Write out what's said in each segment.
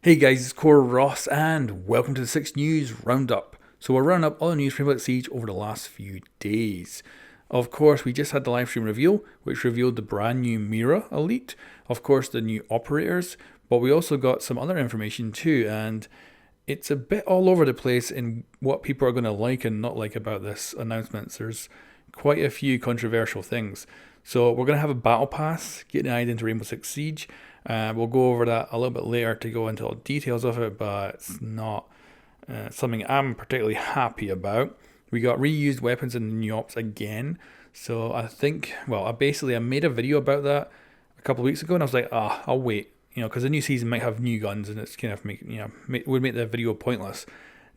Hey guys, it's Core Ross and welcome to the 6 News Roundup. So we're rounding up all the news from Rainbow Siege over the last few days. Of course, we just had the live stream reveal, which revealed the brand new Mira Elite, of course the new operators, but we also got some other information too, and it's a bit all over the place in what people are going to like and not like about this announcement. There's quite a few controversial things. So we're going to have a battle pass getting added into Rainbow Six Siege. We'll go over that a little bit later to go into all the details of it, but it's not something I'm particularly happy about. We got reused weapons in the new ops again. So I think, well, I made a video about that a couple of weeks ago, and I was like, I'll wait, because the new season might have new guns, and it's kind of would make the video pointless.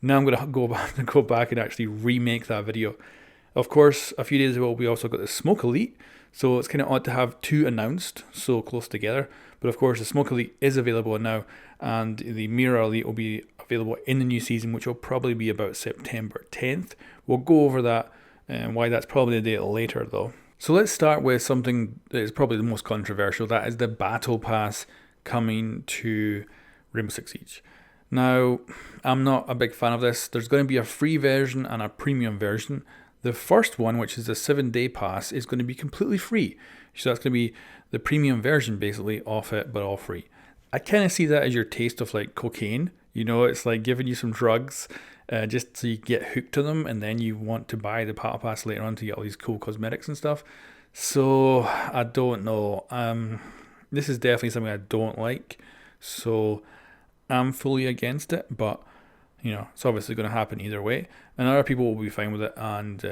Now I'm gonna go back and actually remake that video. Of course, a few days ago we also got the Smoke Elite, so it's kind of odd to have two announced so close together. But of course, the Smoke Elite is available now, and the Mira Elite will be available in the new season, which will probably be about September 10th. We'll go over that and why that's probably a day later though. So let's start with something that is probably the most controversial. That is the Battle Pass coming to Rainbow Six Siege. Now, I'm not a big fan of this. There's going to be a free version and a premium version. The first one, which is the 7-day pass, is going to be completely free. So that's going to be the premium version basically of it, but all free. I kind of see that as your taste of like cocaine. It's like giving you some drugs just so you get hooked to them, and then you want to buy the battle pass later on to get all these cool cosmetics and stuff. So I don't know. This is definitely something I don't like. So I'm fully against it, but it's obviously going to happen either way. And other people will be fine with it, and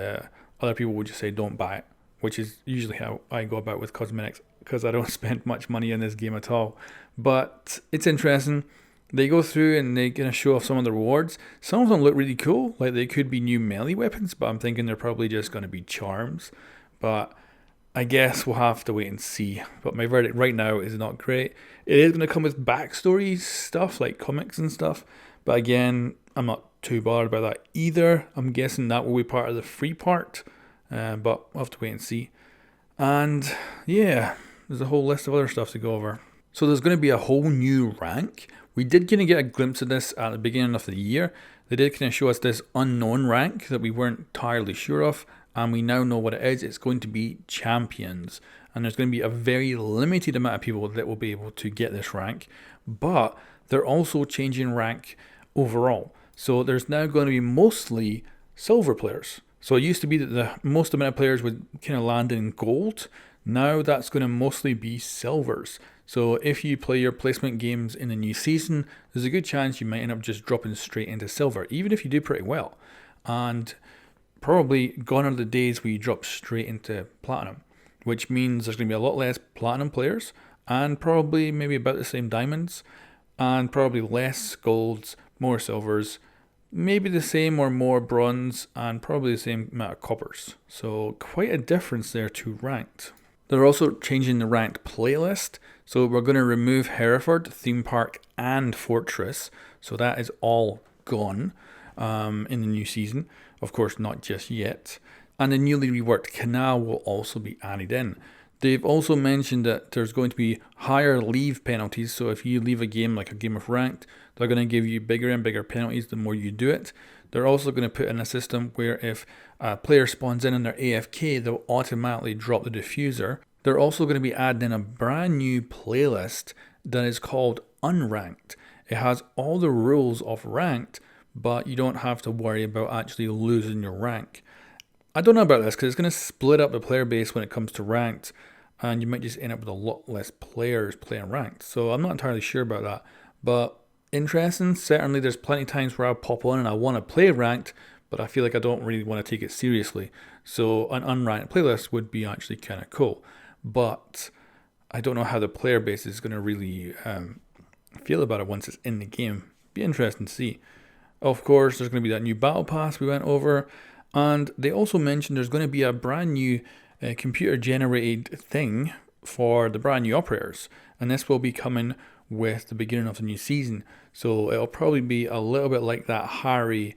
other people will just say don't buy it, which is usually how I go about with cosmetics, because I don't spend much money in this game at all. But it's interesting. They go through and they're going to show off some of the rewards. Some of them look really cool, like they could be new melee weapons, but I'm thinking they're probably just going to be charms. But I guess we'll have to wait and see. But my verdict right now is not great. It is going to come with backstory stuff, like comics and stuff. But again, I'm not too bothered about that either. I'm guessing that will be part of the free part. But we'll have to wait and see. And yeah, there's a whole list of other stuff to go over. So there's going to be a whole new rank. We did kind of get a glimpse of this at the beginning of the year. They did kind of show us this unknown rank that we weren't entirely sure of. And we now know what it is. It's going to be champions. And there's going to be a very limited amount of people that will be able to get this rank. But they're also changing rank overall. So there's now going to be mostly silver players. So it used to be that the most amount of players would kind of land in gold. Now that's going to mostly be silvers. So if you play your placement games in the new season, there's a good chance you might end up just dropping straight into silver, even if you do pretty well. And probably gone are the days where you drop straight into platinum, which means there's going to be a lot less platinum players, and probably maybe about the same diamonds, and probably less golds, more silvers, maybe the same or more bronze, and probably the same amount of coppers. So quite a difference there to ranked. They're also changing the ranked playlist. So we're going to remove Hereford, Theme Park, and Fortress. So that is all gone in the new season. Of course, not just yet. And the newly reworked Canal will also be added in. They've also mentioned that there's going to be higher leave penalties. So if you leave a game like a game of ranked, they're going to give you bigger and bigger penalties the more you do it. They're also going to put in a system where if a player spawns in and they're AFK, they'll automatically drop the diffuser. They're also going to be adding in a brand new playlist that is called Unranked. It has all the rules of ranked, but you don't have to worry about actually losing your rank. I don't know about this because it's going to split up the player base when it comes to ranked, and you might just end up with a lot less players playing ranked. So I'm not entirely sure about that, but interesting. Certainly there's plenty of times where I'll pop on and I want to play ranked, but I feel like I don't really want to take it seriously. So an unranked playlist would be actually kind of cool. But I don't know how the player base is going to really feel about it once it's in the game. Be interesting to see. Of course, there's going to be that new battle pass we went over. And they also mentioned there's going to be a brand new computer-generated thing for the brand new operators. And this will be coming with the beginning of the new season. So it'll probably be a little bit like that Harry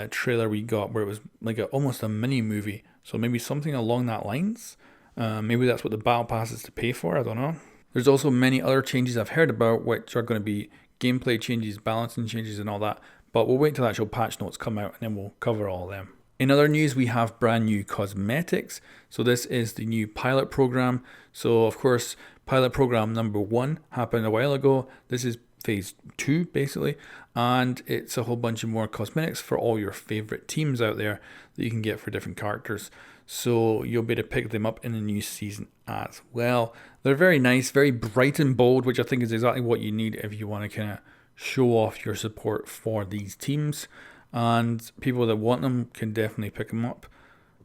trailer we got, where it was like almost a mini movie. So maybe something along that lines. Maybe that's what the battle pass is to pay for. I don't know. There's also many other changes I've heard about, which are going to be gameplay changes, balancing changes and all that. But we'll wait till actual patch notes come out and then we'll cover all of them. In other news, we have brand new cosmetics. So this is the new pilot program. So of course, pilot program number 1 happened a while ago. This is phase 2 basically, and it's a whole bunch of more cosmetics for all your favorite teams out there that you can get for different characters. So you'll be able to pick them up in the new season as well. They're very nice, very bright and bold, which I think is exactly what you need if you want to kind of show off your support for these teams. And people that want them can definitely pick them up.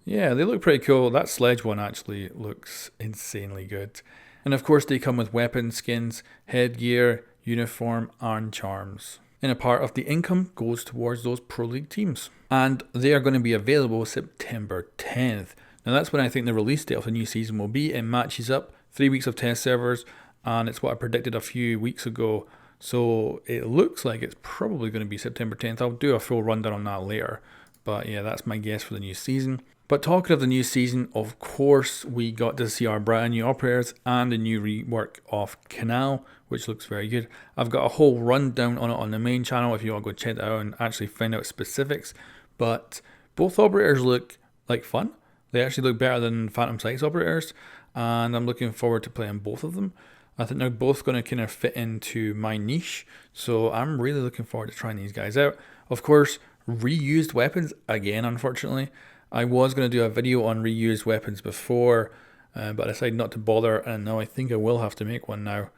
Yeah, they look pretty cool. That sledge one actually looks insanely good. And of course they come with weapon skins, headgear, uniform and charms. And a part of the income goes towards those Pro League teams. And they are going to be available September 10th. Now that's when I think the release date of the new season will be. It matches up 3 weeks of test servers, and it's what I predicted a few weeks ago. So it looks like it's probably going to be September 10th. I'll do a full rundown on that later. But yeah, that's my guess for the new season. But talking of the new season, of course, we got to see our brand new operators and a new rework of Canal, which looks very good. I've got a whole rundown on it on the main channel if you want to go check it out and actually find out specifics. But both operators look like fun. They actually look better than Phantom Sights operators, and I'm looking forward to playing both of them. I think they're both going to kind of fit into my niche, so I'm really looking forward to trying these guys out. Of course, reused weapons, again, unfortunately. I was going to do a video on reused weapons before, but I decided not to bother, and now I think I will have to make one now,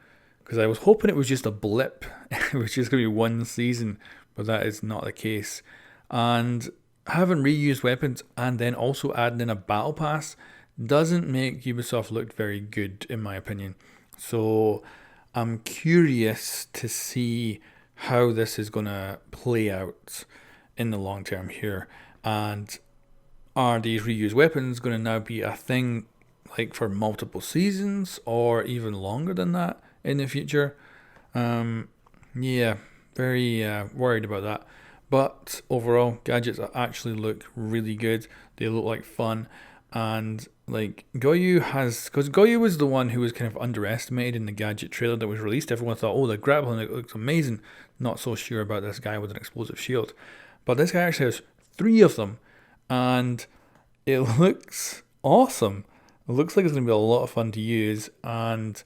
because I was hoping it was just a blip. It was just going to be one season, but that is not the case. And having reused weapons and then also adding in a battle pass doesn't make Ubisoft look very good, in my opinion. So I'm curious to see how this is going to play out in the long term here. And are these reused weapons going to now be a thing like for multiple seasons or even longer than that in the future? Yeah, very worried about that. But overall, gadgets actually look really good. They look like fun. And like Goyu because Goyu was the one who was kind of underestimated in the gadget trailer that was released. Everyone thought, oh, the grappling hook looks amazing. Not so sure about this guy with an explosive shield. But this guy actually has 3 of them. And it looks awesome. It looks like it's going to be a lot of fun to use. And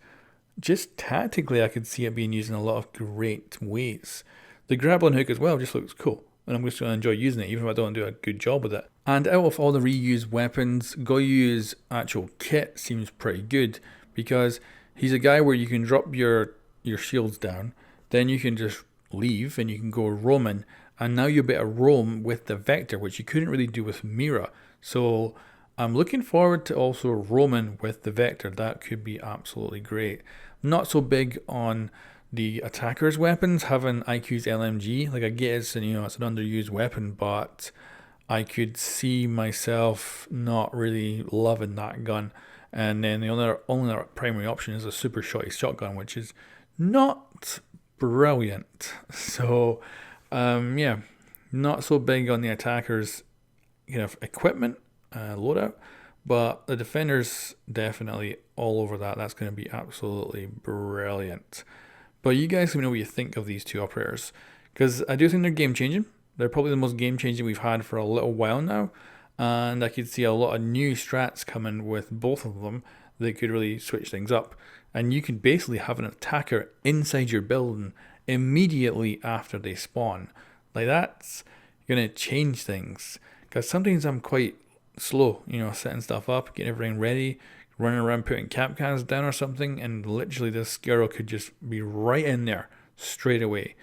just tactically, I could see it being used in a lot of great ways. The grappling hook as well just looks cool, and I'm just going to enjoy using it even if I don't do a good job with it. And out of all the reused weapons, Goyu's actual kit seems pretty good, because he's a guy where you can drop your shields down, then you can just leave and you can go roaming, and now you'll be able to roam with the Vector, which you couldn't really do with Mira. So I'm looking forward to also roaming with the Vector. That could be absolutely great. Not so big on the attacker's weapons having IQ's LMG. Like, I guess, and it's an underused weapon, but I could see myself not really loving that gun. And then the only primary option is a super shotty shotgun, which is not brilliant. So yeah, not so big on the attacker's equipment loadout, but the defenders definitely all over that. That's going to be absolutely brilliant. But you guys let me know what you think of these 2 operators, because I do think they're game changing. They're probably the most game changing we've had for a little while now, and I could see a lot of new strats coming with both of them that could really switch things up. And you could basically have an attacker inside your building immediately after they spawn. Like, that's going to change things, because sometimes I'm quite slow, setting stuff up, getting everything ready, running around putting cap cans down or something, and literally this scarrow could just be right in there straight away.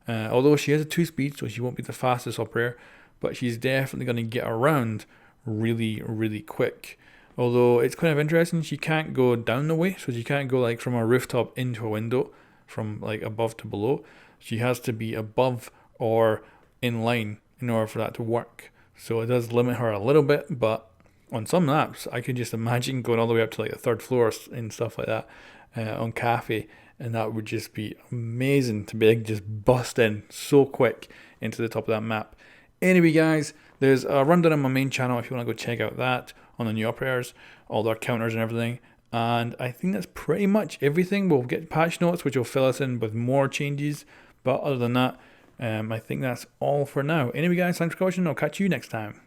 Although she has a 2-speed, so she won't be the fastest operator, but she's definitely going to get around really, really quick. Although it's kind of interesting, she can't go down the way, so she can't go like from a rooftop into a window, from like above to below. She has to be above or in line in order for that to work. So it does limit her a little bit, but on some maps, I could just imagine going all the way up to like the 3rd floor and stuff like that on Cafe, and that would just be amazing to be able to just bust in so quick into the top of that map. Anyway, guys, there's a rundown on my main channel if you want to go check out that on the new operators, all their counters and everything. And I think that's pretty much everything. We'll get patch notes, which will fill us in with more changes, But other than that, I think that's all for now. Anyway, guys, thanks for watching. I'll catch you next time.